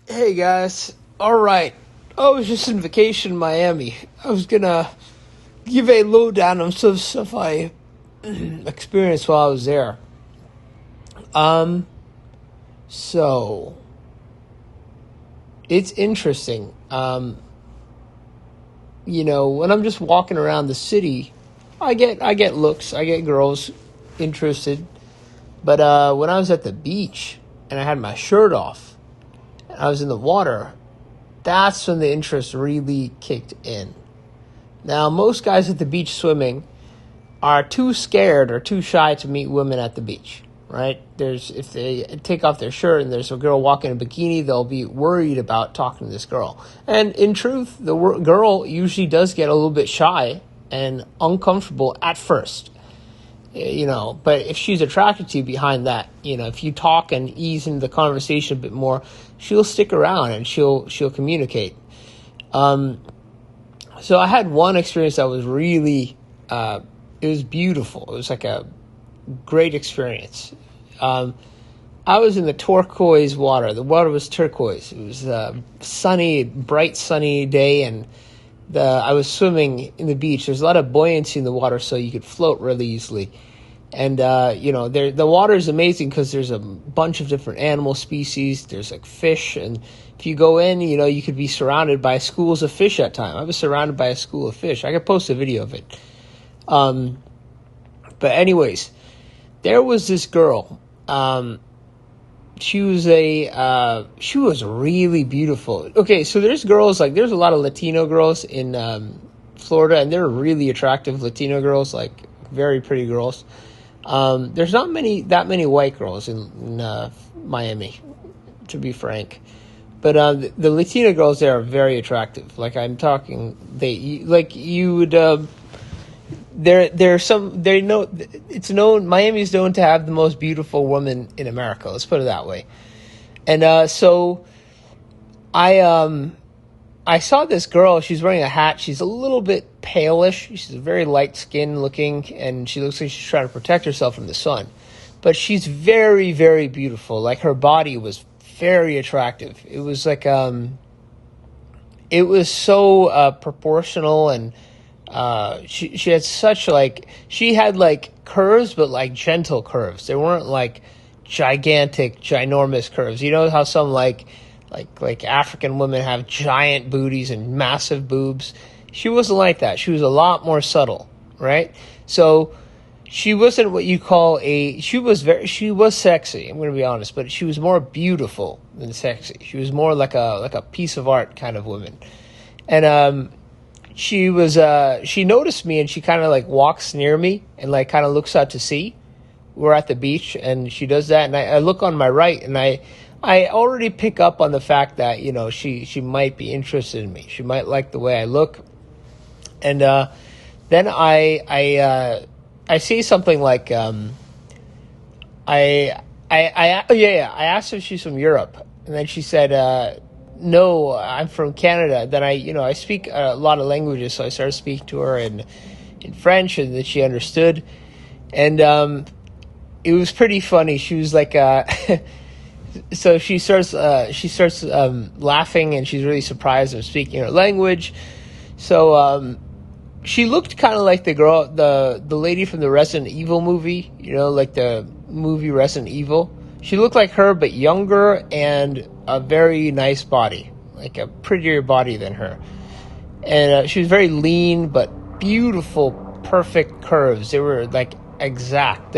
Hey guys. Alright. I was just on vacation in Miami. I was gonna give a lowdown on some stuff I experienced while I was there. Um, so it's interesting. When I'm just walking around the city, I get looks, I get girls interested. But when I was at the beach and I had my shirt off and I was in the water, that's when the interest really kicked in. Now, most guys at the beach swimming are too scared or too shy to meet women at the beach, right? If they take off their shirt and there's a girl walking in a bikini, they'll be worried about talking to this girl. And in truth, the girl usually does get a little bit shy and uncomfortable at first, but if she's attracted to you behind that, if you talk and ease into the conversation a bit more, she'll stick around and she'll communicate. So I had one experience that was really, it was beautiful. It was like a great experience. I was in the turquoise water. The water was turquoise. It was a bright sunny day, and I was swimming in the beach. There's a lot of buoyancy in the water, so you could float really easily. And the water is amazing because there's a bunch of different animal species. There's like fish, and if you go in, you could be surrounded by schools of fish at times. I was surrounded by a school of fish. I could post a video of it. But anyways, there was this girl. She was really beautiful. Okay, so there's a lot of Latino girls in Florida, and they're really attractive Latino girls, like very pretty girls. There's not that many white girls in Miami, to be frank. But the Latina girls there are very attractive. Like I'm talking, it's known, Miami's known to have the most beautiful woman in America. Let's put it that way. And so I saw this girl. She's wearing a hat. She's a little bit palish. She's very light skin looking, and she looks like she's trying to protect herself from the sun. But she's very, very beautiful. Like her body was very attractive. It was like it was so proportional, and she had she had like curves, but like gentle curves. They weren't like gigantic, ginormous curves. You know how some like African women have giant booties and massive boobs. She wasn't like that. She was a lot more subtle, right? So she wasn't what you call she was sexy, I'm going to be honest, but she was more beautiful than sexy. She was more like a piece of art kind of woman. And she noticed me, and she kind of like walks near me and like kind of looks out to sea. We're at the beach, and she does that, and I look on my right, and I already pick up on the fact that she might be interested in me. She might like the way I look, and then I say something like I asked her if she's from Europe, and then she said no, I'm from Canada. Then I speak a lot of languages, so I started speaking to her in French, and that she understood, and it was pretty funny. She was like so she starts laughing, and she's really surprised I'm speaking her language. So she looked kind of like the lady from the Resident Evil movie, like the movie Resident Evil. She looked like her, but younger, and a very nice body, like a prettier body than her. And she was very lean, but beautiful, perfect curves. They were like exact.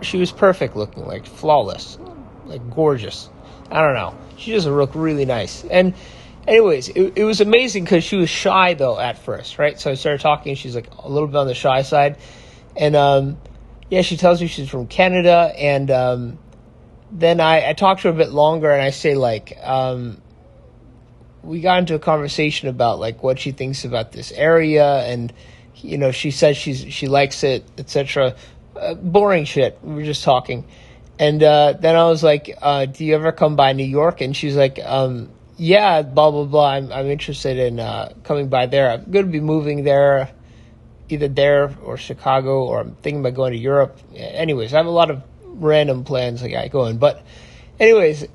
She was perfect looking, like flawless, like gorgeous. I don't know. She just looked really nice. And anyways, it was amazing because she was shy though at first, right? So I started talking. She's like a little bit on the shy side, and she tells me she's from Canada, and then I talked to her a bit longer, and I say like we got into a conversation about like what she thinks about this area, and she says she likes it, etc. Boring shit. We were just talking. And then I was like, do you ever come by New York? And she's like, yeah, blah, blah, blah. I'm interested in coming by there. I'm going to be moving there, either there or Chicago, or I'm thinking about going to Europe. Anyways, I have a lot of random plans I got going. But anyways,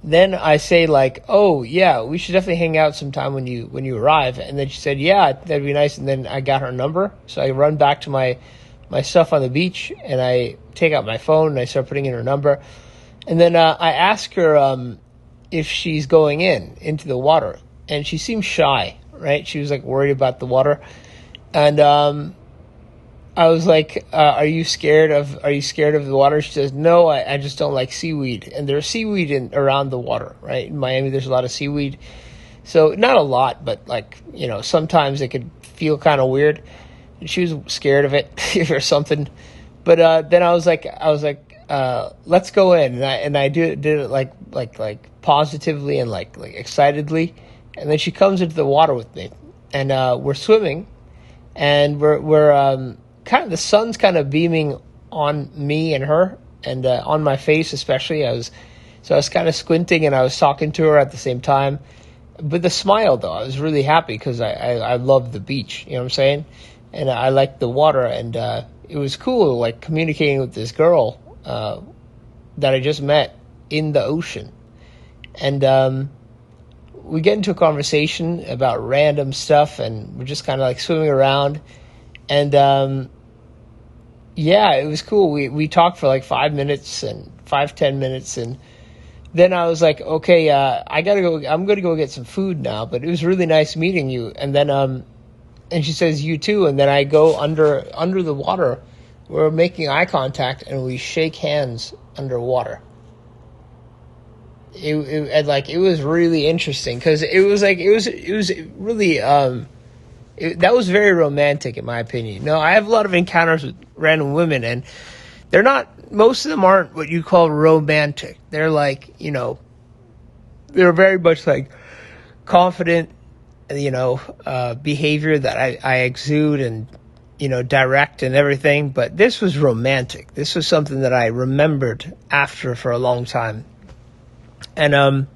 then I say like, "Oh yeah, we should definitely hang out sometime when you arrive." And then she said, "Yeah, that'd be nice." And then I got her number, so I run back to my stuff on the beach, and I take out my phone and I start putting in her number, and then I ask her if she's going into the water, and she seemed shy, right? She was like worried about the water, and I was like, are you scared of the water? She says, no, I just don't like seaweed. And there's seaweed around the water, right? In Miami, there's a lot of seaweed. So not a lot, but like, sometimes it could feel kind of weird. And she was scared of it or something. But then I was like, let's go in. And I did it like positively and like excitedly. And then she comes into the water with me, and we're swimming, and we're kind of, the sun's kind of beaming on me and her, and on my face especially. I was kind of squinting, and I was talking to her at the same time with a smile, though. I was really happy because I love the beach, you know what I'm saying? And I like the water, and it was cool, like communicating with this girl that I just met in the ocean. And we get into a conversation about random stuff, and we're just kind of like swimming around. And yeah, it was cool. We talked for like 5 minutes and 10 minutes, and then I was like, okay, I gotta go. I'm gonna go get some food now. But it was really nice meeting you. And then and she says, you too. And then I go under the water. We're making eye contact, and we shake hands underwater. It was really interesting because it was really that was very romantic in my opinion. I have a lot of encounters with random women, and most of them aren't what you call romantic. They're like, they're very much like confident, behavior that I exude, and, direct and everything. But this was romantic. This was something that I remembered after for a long time. And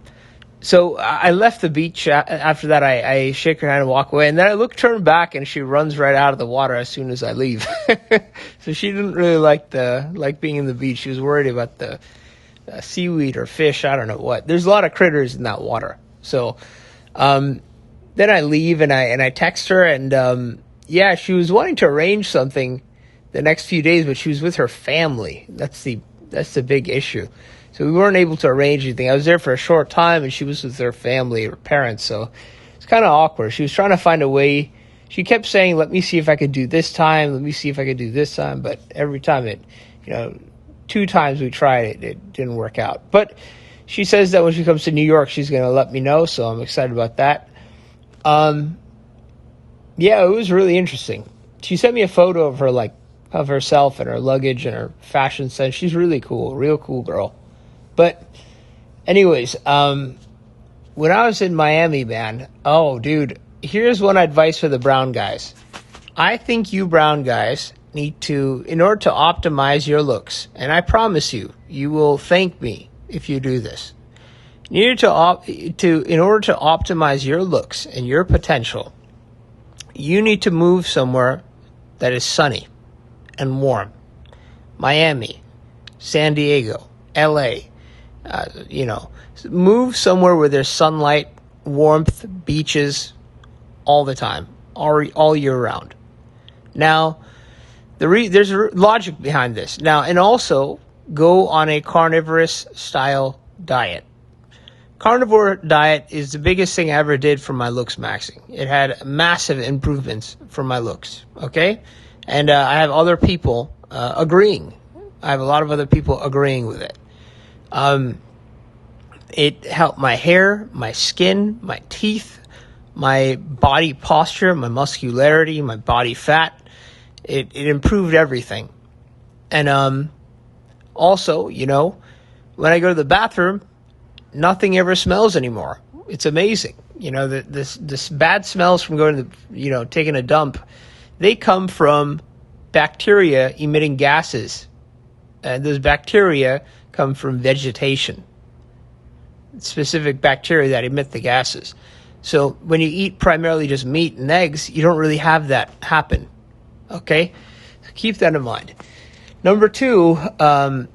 so I left the beach. After that, I shake her hand and walk away. And then I turn back, and she runs right out of the water as soon as I leave. So she didn't really like being in the beach. She was worried about the seaweed or fish. I don't know what. There's a lot of critters in that water. So then I leave, and I text her, and yeah, she was wanting to arrange something the next few days, but she was with her family. That's the big issue. So we weren't able to arrange anything. I was there for a short time, and she was with her family, her parents. So it's kind of awkward. She was trying to find a way. She kept saying, let me see if I could do this time. Let me see if I could do this time. But every time 2 times we tried it didn't work out. But she says that when she comes to New York, she's going to let me know. So I'm excited about that. Yeah, it was really interesting. She sent me a photo of herself and her luggage and her fashion sense. She's really cool, real cool girl. But anyways, when I was in Miami, man, oh, dude, here's one advice for the brown guys. I think you brown guys need to, in order to optimize your looks, and I promise you, you will thank me if you do this. In order to optimize your looks and your potential, you need to move somewhere that is sunny and warm. Miami, San Diego, LA. Move somewhere where there's sunlight, warmth, beaches, all the time, all year round. Now, there's a logic behind this. Now, and also go on a carnivorous style diet. Carnivore diet is the biggest thing I ever did for my looks maxing. It had massive improvements for my looks. Okay, and I have other people agreeing. I have a lot of other people agreeing with it. It helped my hair, my skin, my teeth, my body posture, my muscularity, my body fat. It improved everything. And also, when I go to the bathroom, nothing ever smells anymore. It's amazing. This bad smells from going to taking a dump, they come from bacteria emitting gases. And those bacteria come from vegetation. Specific bacteria that emit the gases. So when you eat primarily just meat and eggs, you don't really have that happen. Okay? So keep that in mind. Number two,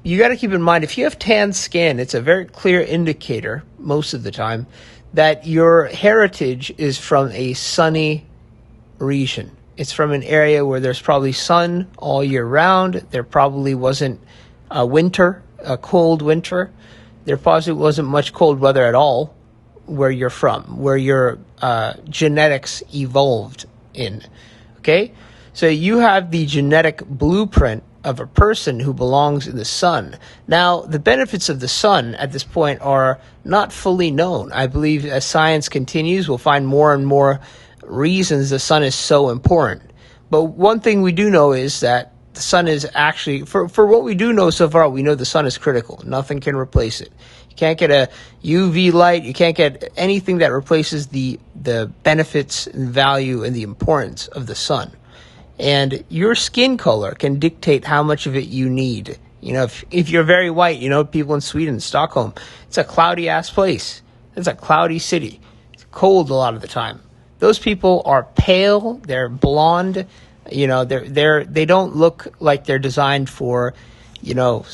you got to keep in mind if you have tan skin, it's a very clear indicator most of the time that your heritage is from a sunny region. It's from an area where there's probably sun all year round. There probably wasn't a winter, a cold winter. There possibly wasn't much cold weather at all where you're from, where your genetics evolved in. Okay? So you have the genetic blueprint of a person who belongs in the sun. Now, the benefits of the sun at this point are not fully known. I believe as science continues, we'll find more and more reasons the sun is so important. But one thing we do know is that the sun is actually, for what we do know so far, we know the sun is critical. Nothing can replace it. You can't get a UV light. You can't get anything that replaces the benefits and value and the importance of the sun. And your skin color can dictate how much of it you need. You know, if you're very white, you know, people in Sweden, Stockholm, it's a cloudy ass place. It's a cloudy city. It's cold a lot of the time. Those people are pale, they're blonde, you know, they don't look like they're designed for, you know,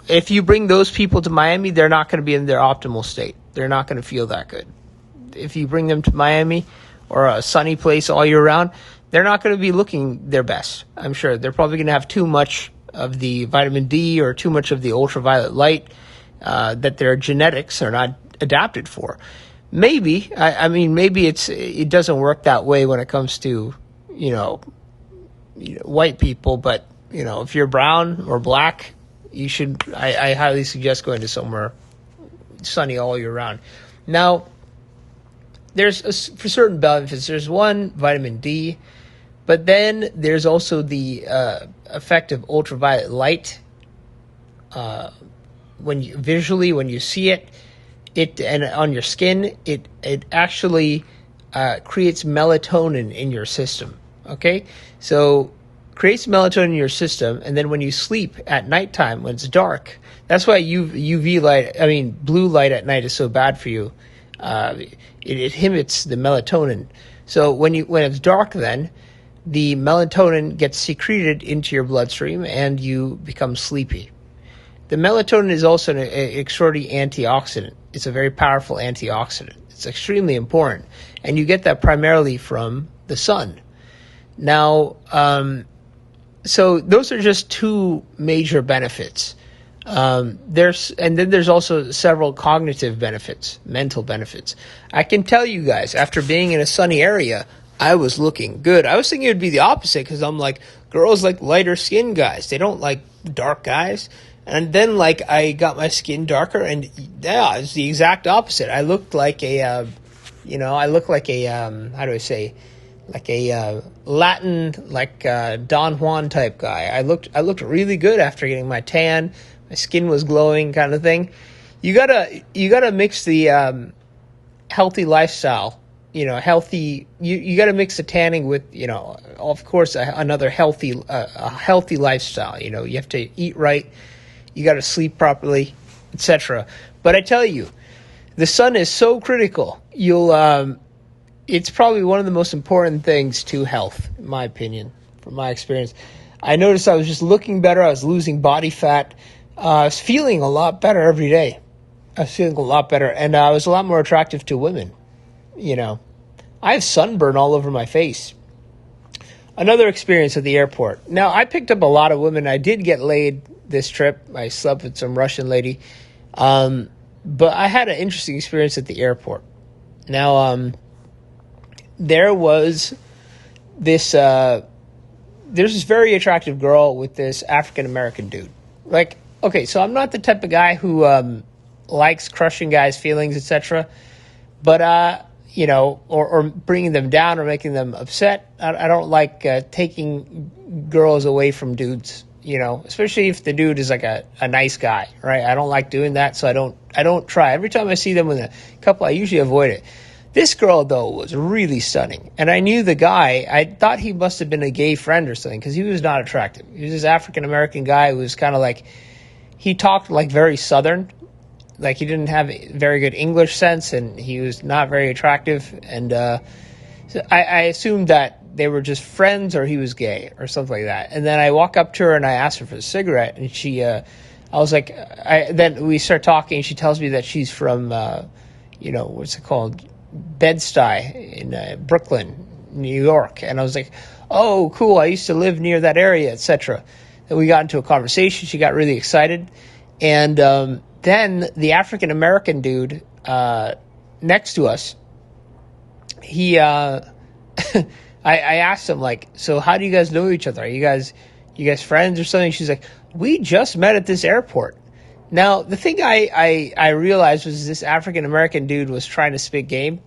if you bring those people to Miami, they're not going to be in their optimal state. They're not going to feel that good. If you bring them to Miami or a sunny place all year round, they're not going to be looking their best. I'm sure they're probably going to have too much of the vitamin D or too much of the ultraviolet light that their genetics are not adapted for. Maybe, I mean, maybe it doesn't work that way when it comes to, you know, white people. But, you know, if you're brown or black, you should, I highly suggest going to somewhere sunny all year round. Now, for certain benefits, there's one, vitamin D, but then there's also the effect of ultraviolet light. When you see it, and on your skin, it actually creates melatonin in your system. Okay, so creates melatonin in your system, and then when you sleep at nighttime when it's dark, that's why blue light at night is so bad for you. It inhibits the melatonin. So when it's dark, then the melatonin gets secreted into your bloodstream, and you become sleepy. The melatonin is also an extraordinary antioxidant. It's a very powerful antioxidant. It's extremely important, and you get that primarily from the sun. Now, so those are just two major benefits. There's also several cognitive benefits, mental benefits. I can tell you guys, after being in a sunny area, I was looking good. I was thinking it would be the opposite because I'm like, girls like lighter skinned guys. They don't like dark guys. And then like I got my skin darker, and yeah, it's the exact opposite. I looked like how do I say, like a Latin, like Don Juan type guy. I looked really good after getting my tan. My skin was glowing, kind of thing. You gotta mix the healthy lifestyle. You know, healthy. You got to mix the tanning with, you know, of course, another healthy lifestyle. You know, you have to eat right. You got to sleep properly, etc. But I tell you, the sun is so critical. It's probably one of the most important things to health, in my opinion, from my experience. I noticed I was just looking better. I was losing body fat. I was feeling a lot better every day. I was feeling a lot better, and I was a lot more attractive to women. You know, I have sunburn all over my face. Another experience at the airport. Now, I picked up a lot of women. I did get laid this trip. I slept with some Russian lady. But I had an interesting experience at the airport. Now, there was this very attractive girl with this African-American dude. Like, okay, so I'm not the type of guy who likes crushing guys' feelings, etc. But, you know, or bringing them down or making them upset. I don't like taking girls away from dudes, you know, especially if the dude is like a nice guy, right? I don't like doing that, so I don't try. Every time I see them with a couple, I usually avoid it. This girl, though, was really stunning. And I knew the guy. I thought he must have been a gay friend or something because he was not attractive. He was this African-American guy who was kind of like, he talked like very Southern. Like he didn't have very good English sense, and he was not very attractive. And So I assumed that they were just friends or he was gay or something like that. And then I walk up to her and I asked her for a cigarette, and I was like, then we start talking, and she tells me that she's from, what's it called? Bed-Stuy in Brooklyn, New York. And I was like, oh, cool, I used to live near that area, etc. Then we got into a conversation. She got really excited. And then the African-American dude next to us, he, I asked him, like, so how do you guys know each other? Are you guys friends or something? She's like, we just met at this airport. Now, the thing I realized was this African-American dude was trying to spit game,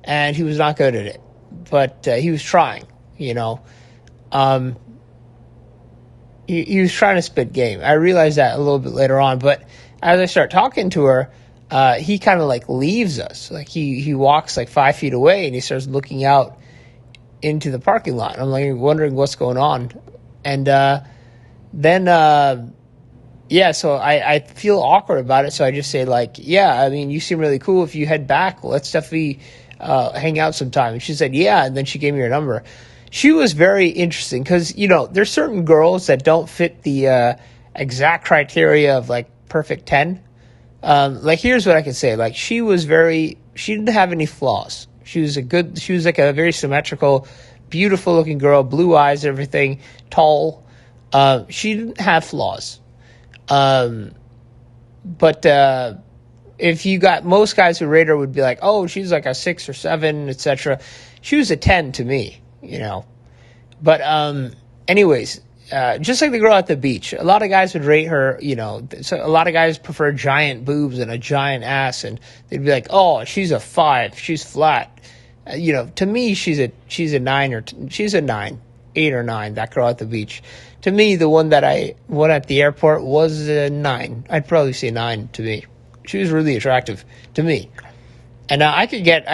and he was not good at it. But he was trying, you know. He was trying to spit game. I realized that a little bit later on. But as I start talking to her, he kind of like leaves us. Like he walks like 5 feet away, and he starts looking out into the parking lot. I'm like wondering what's going on. And then so I feel awkward about it. So I just say like, yeah, I mean, you seem really cool. If you head back, let's definitely hang out sometime. And she said, yeah. And then she gave me her number. She was very interesting because, you know, there's certain girls that don't fit the exact criteria of like perfect 10. Like, here's what I can say. Like, she didn't have any flaws. She was like a very symmetrical, beautiful looking girl, blue eyes, everything, tall. She didn't have flaws. But if you got most guys who rate her would be like, oh, she's like a 6 or 7, etc. She was a 10 to me, you know. But anyways, just like the girl at the beach, a lot of guys would rate her, you know. So a lot of guys prefer giant boobs and a giant ass, and they'd be like, oh, she's a 5, she's flat. You know, to me, she's a 9 she's a 9, 8 or 9. That girl at the beach. To me, the one at the airport was a 9. I'd probably say 9 to me. She was really attractive to me. And I could get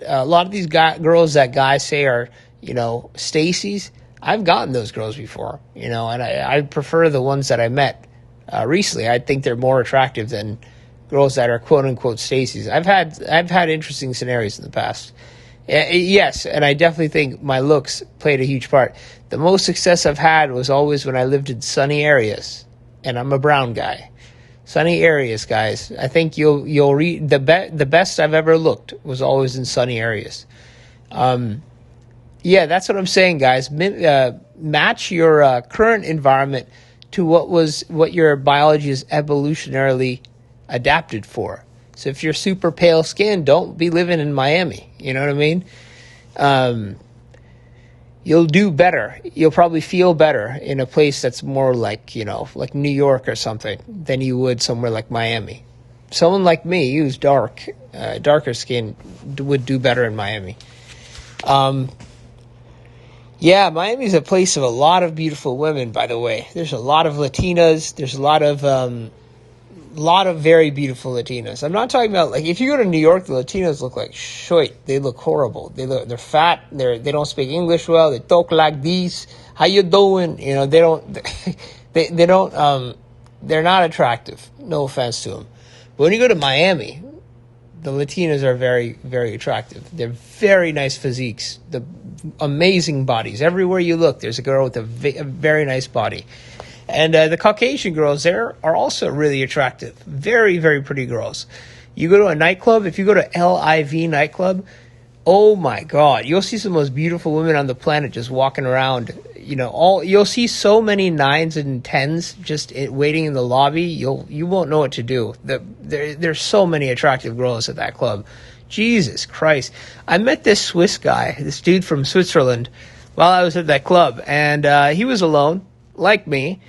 a lot of these girls that guys say are, you know, Stacy's. I've gotten those girls before, you know, and I prefer the ones that I met recently. I think they're more attractive than girls that are quote unquote Stacy's. I've had interesting scenarios in the past. Yes, and I definitely think my looks played a huge part. The most success I've had was always when I lived in sunny areas, and I'm a brown guy. Sunny areas, guys. I think you'll read the best I've ever looked was always in sunny areas. Yeah, that's what I'm saying, guys. Match your current environment to what your biology is evolutionarily adapted for. So if you're super pale skin, don't be living in Miami. You know what I mean? You'll do better. You'll probably feel better in a place that's more like, you know, like New York or something than you would somewhere like Miami. Someone like me, who's darker skin, would do better in Miami. Yeah, Miami's a place of a lot of beautiful women, by the way. There's a lot of Latinas. There's a lot of very beautiful Latinas. I'm not talking about, like, if you go to New York, the Latinas look like shit. They look horrible. They're fat. They don't speak English well. They talk like this. How you doing? You know, they're not attractive. No offense to them. But when you go to Miami, the Latinas are very, very attractive. They're very nice physiques. The amazing bodies. Everywhere you look, there's a girl with a very nice body. And the Caucasian girls there are also really attractive. Very, very pretty girls. You go to a nightclub, if you go to LIV nightclub, oh my God, you'll see some of the most beautiful women on the planet just walking around. You know, you'll see so many 9s and 10s just waiting in the lobby. You won't know what to do. There's so many attractive girls at that club. Jesus Christ. I met this Swiss guy, this dude from Switzerland, while I was at that club. And he was alone, like me,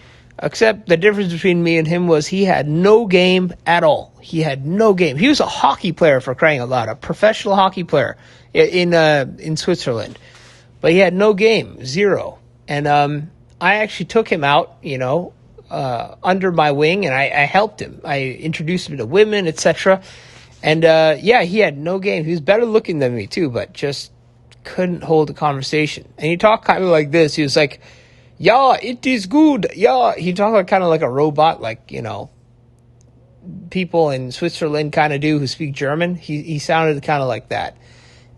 except the difference between me and him was he had no game at all. He had no game. He was a hockey player, for crying out loud, a professional hockey player in Switzerland. But he had no game, 0. And I actually took him out, you know, under my wing, and I helped him. I introduced him to women, etc. And yeah, he had no game. He was better looking than me too, but just couldn't hold a conversation. And he talked kind of like this. He was like, "Yeah, it is good. Yeah." He talked like, kind of like a robot, like, you know, people in Switzerland kind of do who speak German. He sounded kind of like that.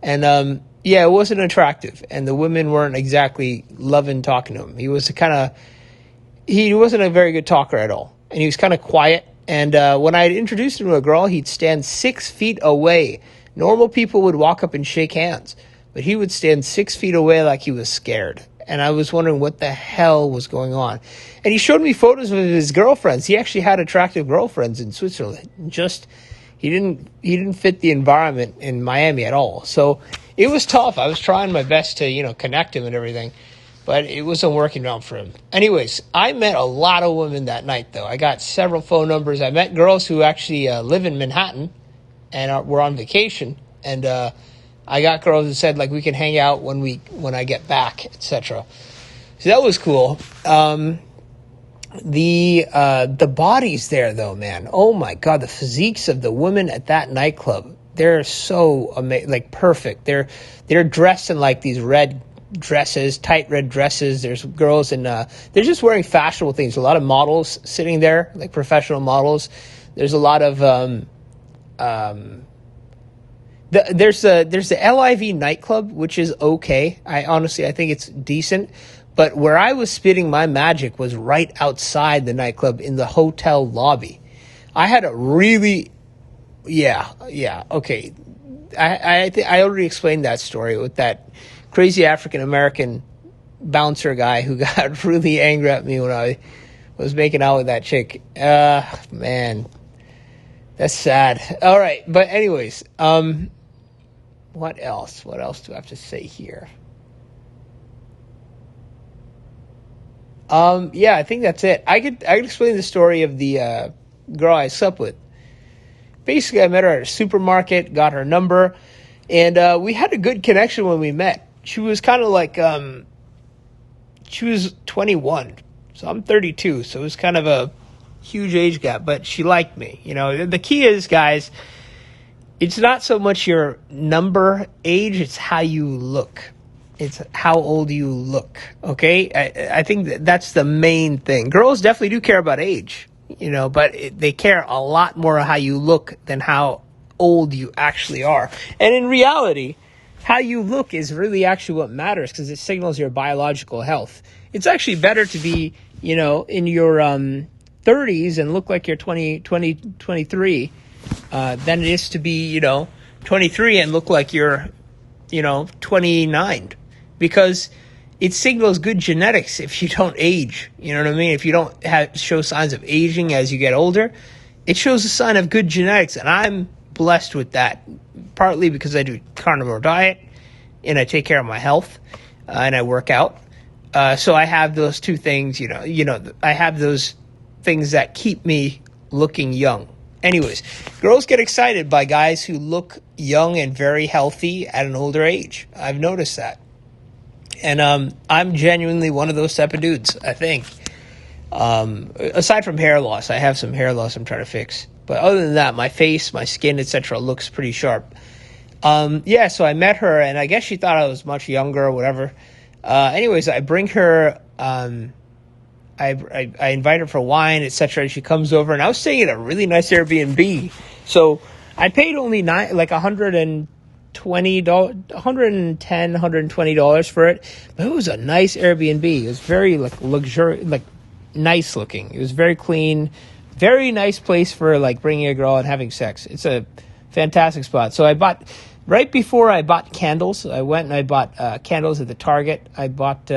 And Yeah, it wasn't attractive, and the women weren't exactly loving talking to him. He wasn't a very good talker at all, and he was kind of quiet. And when I introduced him to a girl, he'd stand 6 feet away. Normal people would walk up and shake hands, but he would stand 6 feet away like he was scared. And I was wondering what the hell was going on. And he showed me photos of his girlfriends. He actually had attractive girlfriends in Switzerland. Just he didn't fit the environment in Miami at all. So it was tough. I was trying my best to connect him and everything, but it wasn't working out for him. Anyways, I met a lot of women that night, though. I got several phone numbers. I met girls who actually live in Manhattan and were on vacation, and I got girls who said like we can hang out when I get back, etc. So that was cool. The bodies there, though, man. Oh my God, the physiques of the women at that nightclub. They're so like perfect. They're dressed in like these red dresses, tight red dresses. There's girls in they're just wearing fashionable things. A lot of models sitting there, like professional models. There's a lot of there's the LIV nightclub, which is okay. I think it's decent. But where I was spitting my magic was right outside the nightclub in the hotel lobby. I had a really, okay. I already explained that story with that crazy African American bouncer guy who got really angry at me when I was making out with that chick. Man, that's sad. All right, but anyways, what else? What else do I have to say here? I think that's it. I could explain the story of the girl I slept with. Basically, I met her at a supermarket, got her number, and we had a good connection when we met. She was kind of like, she was 21, so I'm 32, so it was kind of a huge age gap, but she liked me. The key is, guys, it's not so much your number, age, it's how you look. It's how old you look, okay? I think that's the main thing. Girls definitely do care about age, but they care a lot more how you look than how old you actually are. And in reality, how you look is really actually what matters because it signals your biological health. It's actually better to be, in your 30s and look like you're 23 than it is to be, 23 and look like you're, 29. Because it signals good genetics if you don't age. You know what I mean? If you don't show signs of aging as you get older, it shows a sign of good genetics. And I'm blessed with that, partly because I do carnivore diet and I take care of my health and I work out. So I have those two things, I have those things that keep me looking young. Anyways, girls get excited by guys who look young and very healthy at an older age. I've noticed that. And I'm genuinely one of those type of dudes, I think. Aside from hair loss, I have some hair loss I'm trying to fix. But other than that, my face, my skin, etc. looks pretty sharp. So I met her, and I guess she thought I was much younger or whatever. Anyways, I bring her, I invite her for wine, etc. And she comes over, and I was staying at a really nice Airbnb. So I paid only $120, $120 for it, but it was a nice Airbnb. It was very luxurious, nice looking. It was very clean, very nice place for bringing a girl and having sex. It's a fantastic spot. So right before I bought candles, I went and I bought candles at the Target. I bought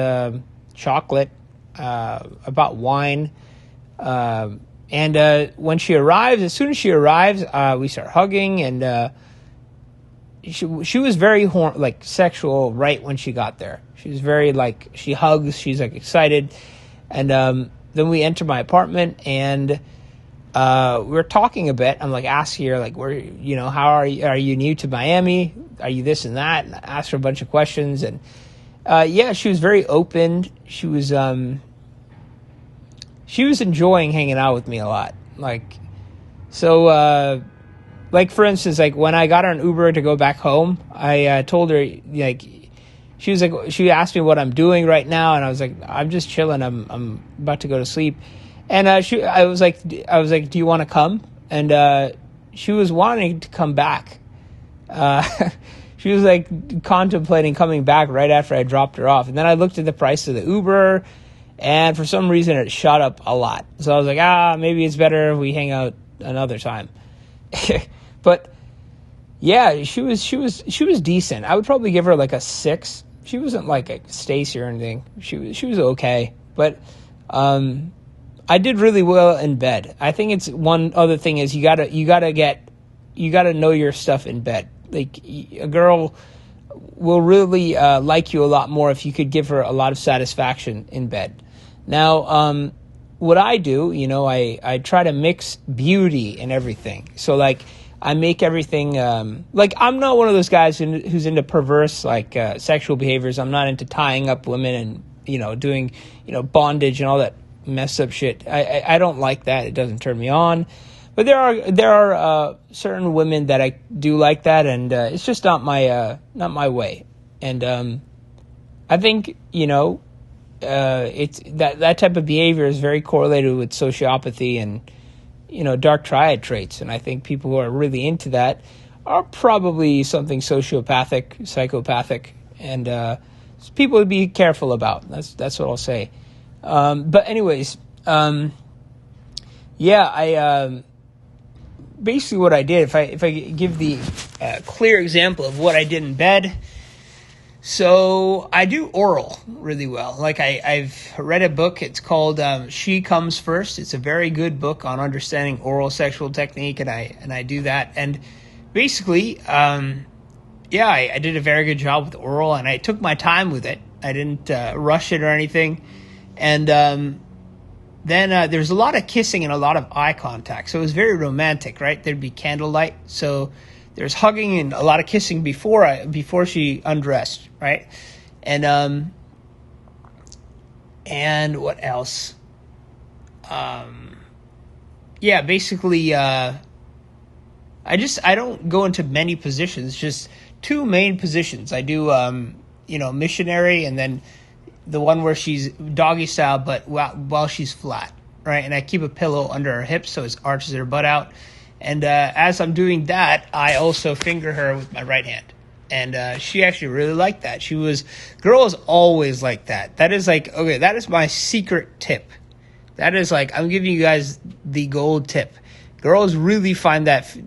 chocolate. I bought wine. And when she arrives, as soon as she arrives, we start hugging, and she was very sexual right when she got there. She was very she hugs, she's excited, and then we enter my apartment, and we were talking a bit. I'm asking her where how are you new to Miami? Are you this and that? And I asked her a bunch of questions, and she was very open. She was enjoying hanging out with me a lot. For instance, when I got her an Uber to go back home, I told her, she asked me what I'm doing right now, and I was I'm just chilling. I'm about to go to sleep. And I was like, do you want to come? And she was wanting to come back. she was like contemplating coming back right after I dropped her off. And then I looked at the price of the Uber, and for some reason it shot up a lot. So I was like, maybe it's better if we hang out another time. But yeah, she was decent. I would probably give her like a 6. She wasn't like a Stacy or anything. She was okay, but I did really well in bed. I think it's one other thing is you gotta know your stuff in bed. Like a girl will really like you a lot more if you could give her a lot of satisfaction in bed. Now, what I do, I try to mix beauty and everything. So like I make everything like I'm not one of those guys who's into perverse like sexual behaviors. I'm not into tying up women and doing bondage and all that messed up shit. I don't like that. It doesn't turn me on. But there are certain women that I do like that, and it's just not my way. And I think it's that type of behavior is very correlated with sociopathy and dark triad traits. And I think people who are really into that are probably something sociopathic, psychopathic, and people to be careful about. That's what I'll say. But anyways, I basically what I did, if I give the clear example of what I did in bed. So I do oral really well. Like I've read a book. It's called She Comes First. It's a very good book on understanding oral sexual technique, and I do that. And basically, I did a very good job with oral, and I took my time with it. I didn't rush it or anything. And then there's a lot of kissing and a lot of eye contact. So it was very romantic, right? There'd be candlelight. So there's hugging and a lot of kissing before she undressed, right? And what else? Basically, I don't go into many positions, just 2 main positions. I do, missionary, and then the one where she's doggy style, but while she's flat, right? And I keep a pillow under her hips so it arches her butt out. And as I'm doing that, I also finger her with my right hand. And she actually really liked that. Girls always like that. That is like, okay, that is my secret tip. That is like, I'm giving you guys the gold tip. Girls really find that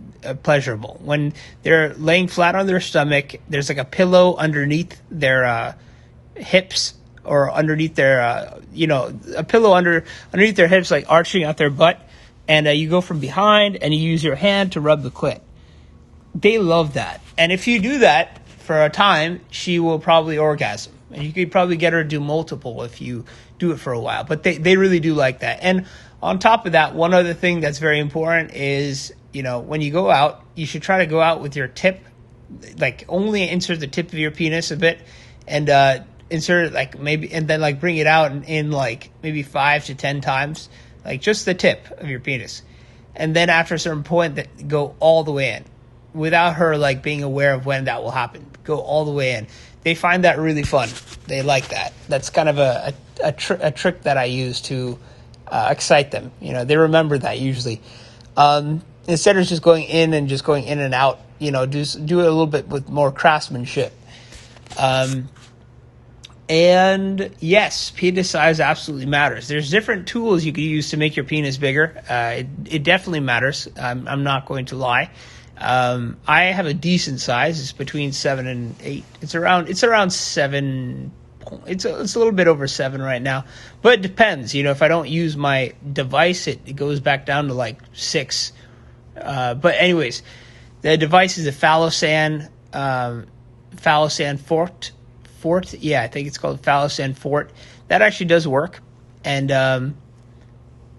pleasurable. When they're laying flat on their stomach, there's like a pillow underneath their hips, or underneath their, a pillow underneath their hips, like arching out their butt. And you go from behind and you use your hand to rub the clit. They love that. And if you do that for a time, she will probably orgasm. And you could probably get her to do multiple if you do it for a while. But they really do like that. And on top of that, one other thing that's very important is, when you go out, you should try to go out with your tip. Like only insert the tip of your penis a bit and insert it like maybe, and then like bring it out in like maybe 5 to 10 times. Like just the tip of your penis. And then after a certain point, that go all the way in without her like being aware of when that will happen. Go all the way in. They find that really fun. They like that. That's kind of a trick that I use to excite them. They remember that usually. Instead of just going in and out, do it a little bit with more craftsmanship. And yes, penis size absolutely matters. There's different tools you can use to make your penis bigger. It definitely matters. I'm not going to lie. I have a decent size. It's between 7 and 8. It's around 7. It's a little bit over 7 right now, but it depends. If I don't use my device, it goes back down to like 6. But anyways, the device is a Phallosan Fort. Yeah, I think it's called Phallosan Fort. That actually does work, and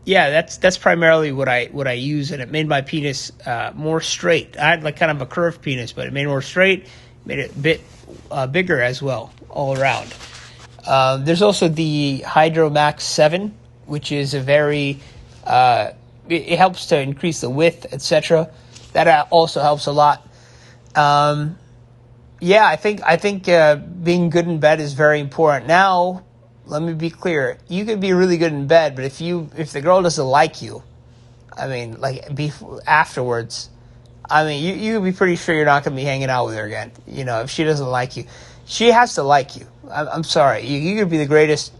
that's primarily what I use, and it made my penis more straight. I had like kind of a curved penis, but it made it more straight, made it a bit bigger as well, all around. There's also the Hydromax 7, which is a very it helps to increase the width, etc. That also helps a lot. I think being good in bed is very important. Now, let me be clear. You can be really good in bed, but if the girl doesn't like you, I mean, like afterwards, I mean, you can be pretty sure you're not going to be hanging out with her again. You know, if she doesn't like you, she has to like you. I'm sorry. You could be the greatest,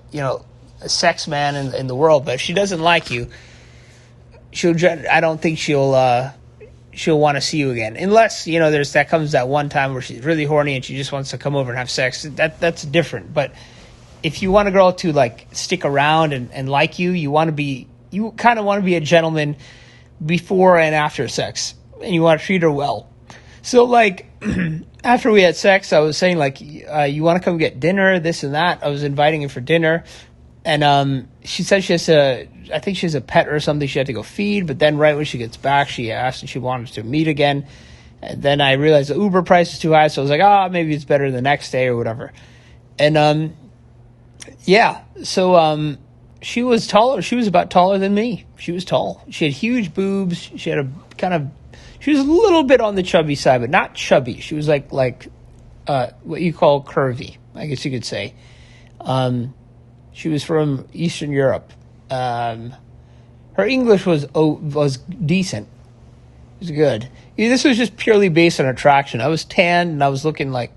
sex man in the world, but if she doesn't like you, I don't think she'll want to see you again, unless comes that one time where she's really horny and she just wants to come over and have sex. That's different. But if you want a girl to like stick around and like you, you kind of want to be a gentleman before and after sex, and you want to treat her well. So like after we had sex, I was saying like, you want to come get dinner, this and that. I was inviting her for dinner, and she said I think she has a pet or something she had to go feed, but then right when she gets back, she asked and she wanted to meet again. And then I realized the Uber price is too high, so I was like, maybe it's better the next day or whatever. And so she was taller. She was about taller than me. She was tall. She had huge boobs. She had she was a little bit on the chubby side, but not chubby. She was like what you call curvy, I guess you could say. She was from Eastern Europe. Her English was decent. It was good. This was just purely based on attraction. I was tanned and I was looking like,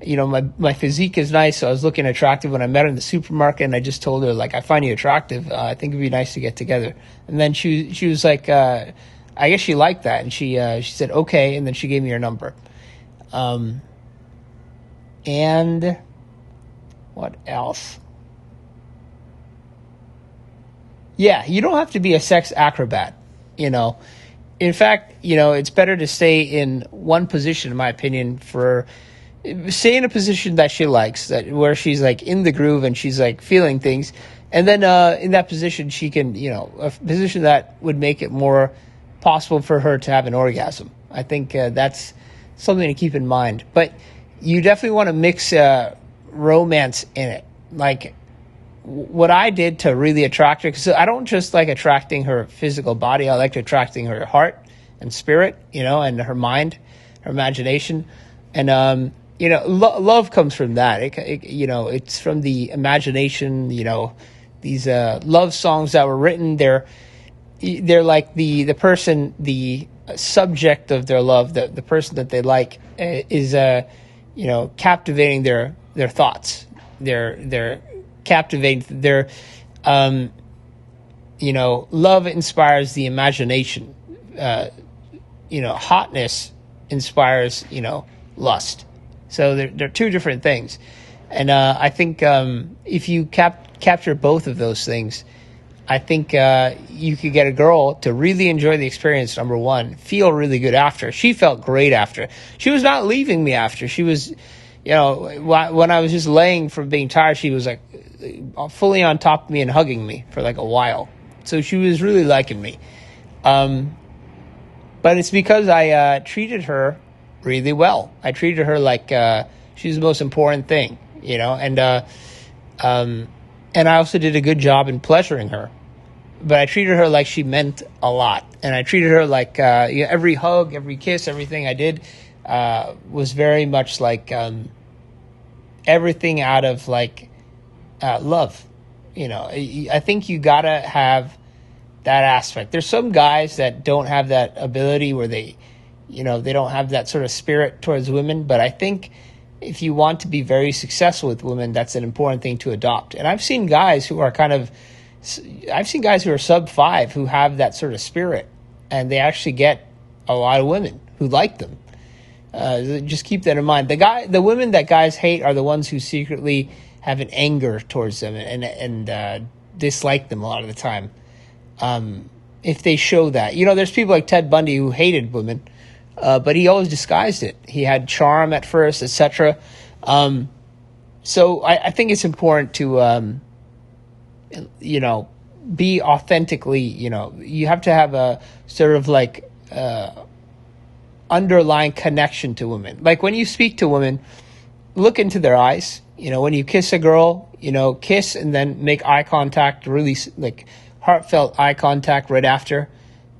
my physique is nice, so I was looking attractive when I met her in the supermarket, and I just told her, like, I find you attractive. I think it'd be nice to get together. And then she was like, I guess she liked that, and she said, okay, and then she gave me her number. And what else? Yeah, you don't have to be a sex acrobat, In fact, it's better to stay in one position, in my opinion, stay in a position that she likes, where she's like in the groove and she's like feeling things. And then in that position, she can, a position that would make it more possible for her to have an orgasm. I think that's something to keep in mind. But you definitely want to mix romance in it. Like what I did to really attract her, because I don't just like attracting her physical body. I like attracting her heart and spirit, and her mind, her imagination. And, love comes from that. It's from the imagination. These love songs that were written, they're like the person, the subject of their love, the person that they like is captivating their thoughts. They're captivating their love inspires the imagination. Hotness inspires lust. So they're two different things. And I think if you capture both of those things, I think you could get a girl to really enjoy the experience, number one, feel really good after. She felt great after. She was not leaving me after. She was, when I was just laying from being tired, she was like fully on top of me and hugging me for like a while. So she was really liking me. But it's because I treated her really well. I treated her like she's the most important thing, and I also did a good job in pleasuring her. But I treated her like she meant a lot, and I treated her like every hug, every kiss, everything I did was very much like everything out of like love. I think you gotta have that aspect. There's some guys that don't have that ability where they don't have that sort of spirit towards women. But I think if you want to be very successful with women, that's an important thing to adopt. And I've seen guys who are sub 5 who have that sort of spirit, and they actually get a lot of women who like them. Just keep that in mind. The women that guys hate are the ones who secretly have an anger towards them and dislike them a lot of the time. If they show that, there's people like Ted Bundy who hated women. But he always disguised it. He had charm at first, etc. So I think it's important to, be authentically, you have to have a sort of like underlying connection to women. Like when you speak to women, look into their eyes. When you kiss a girl, kiss and then make eye contact, really like heartfelt eye contact right after.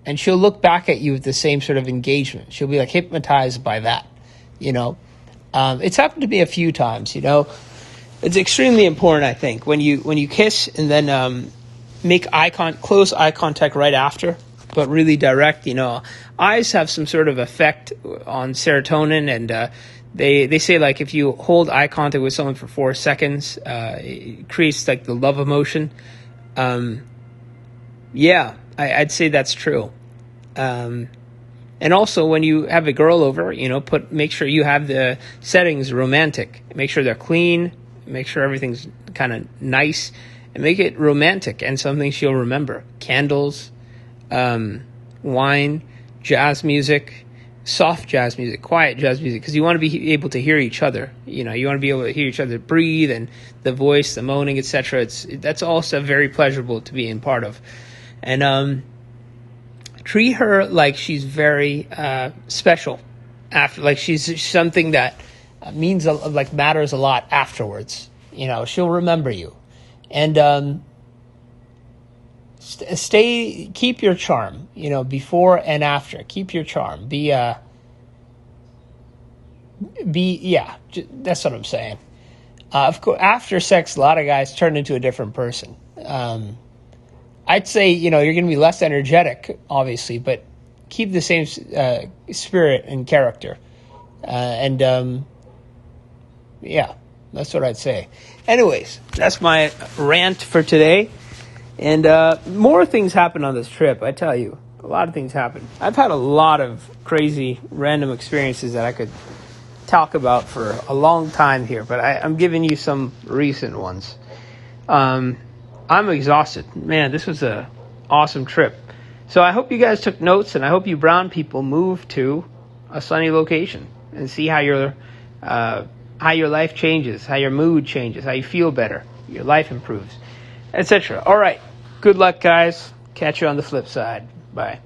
And she'll look back at you with the same sort of engagement. She'll be like hypnotized by that, It's happened to me a few times, It's extremely important, I think, when you kiss and then make close eye contact right after, but really direct, eyes have some sort of effect on serotonin, and they say like if you hold eye contact with someone for 4 seconds, it creates like the love emotion. Yeah, I'd say that's true. And also when you have a girl over, make sure you have the settings romantic. Make sure they're clean. Make sure everything's kind of nice, and make it romantic and something she'll remember. Candles, wine, jazz music, soft jazz music, quiet jazz music, because you want to be able to hear each other. You want to be able to hear each other breathe, and the voice, the moaning, etc. That's also very pleasurable to be in part of. And treat her like she's very special after, like she's something that means like matters a lot afterwards. She'll remember you, and keep your charm. Before and after, keep your charm. That's what I'm saying. Of course, after sex, a lot of guys turn into a different person. I'd say, you're going to be less energetic, obviously, but keep the same spirit and character. That's what I'd say. Anyways, that's my rant for today. And more things happened on this trip, I tell you. A lot of things happened. I've had a lot of crazy, random experiences that I could talk about for a long time here, but I'm giving you some recent ones. I'm exhausted. Man, this was a awesome trip. So I hope you guys took notes, and I hope you brown people move to a sunny location and see how your life changes, how your mood changes, how you feel better, your life improves, etc. All right. Good luck, guys. Catch you on the flip side. Bye.